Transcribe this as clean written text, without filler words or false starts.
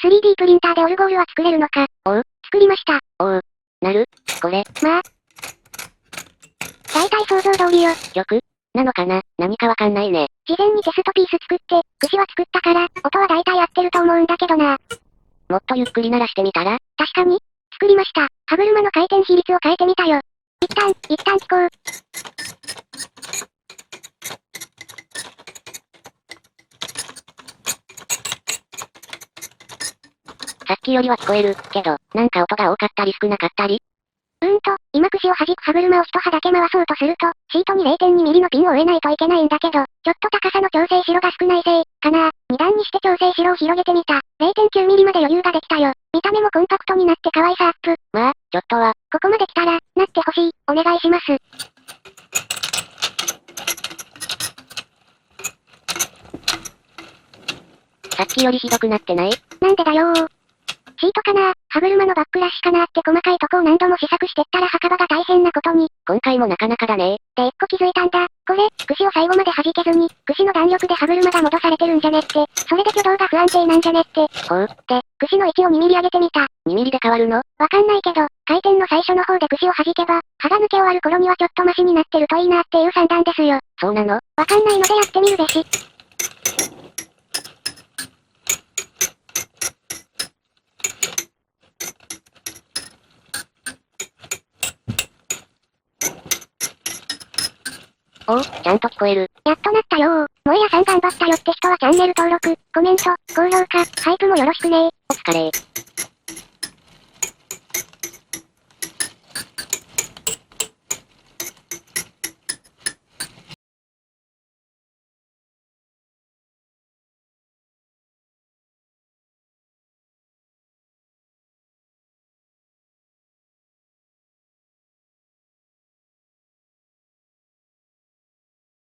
3D プリンターでオルゴールは作れるのか。作りました。なるこれ。まあ。大体想像通りよ。曲なのかな何かわかんないね。事前にテストピース作って、串は作ったから、音は大体合ってると思うんだけどな。もっとゆっくり鳴らしてみたら確かに作りました。歯車の回転比率を変えてみたよ。一旦聞こう。さっきよりは聞こえる、けど、なんか音が多かったり少なかったり今串を弾く歯車を一刃だけ回そうとすると、シートに 0.2 ミリのピンを植えないといけないんだけど、ちょっと高さの調整しろが少ないせい、かな。2段にして調整しろを広げてみた。0.9 ミリまで余裕ができたよ。見た目もコンパクトになって可愛さアップ。まあ、ちょっとは。ここまで来たら、なってほしい。お願いします。さっきよりひどくなってない？なんでだよー。シートかな歯車のバックラッシュかなって細かいとこを何度も試作してったら墓場が大変なことに。今回もなかなかだね。で一個気づいたんだ。これ、串を最後まで弾けずに、串の弾力で歯車が戻されてるんじゃねって。それで挙動が不安定なんじゃねって。で、串の位置を2ミリ上げてみた。2ミリで変わるの？わかんないけど、回転の最初の方で串を弾けば、刃が抜け終わる頃にはちょっとマシになってるといいなっていう算段ですよ。そうなの？わかんないのでやってみるべし。ちゃんと聞こえる。やっとなったよー。もえやさん頑張ったよって人はチャンネル登録、コメント、高評価、ハイプもよろしくねー。お疲れ。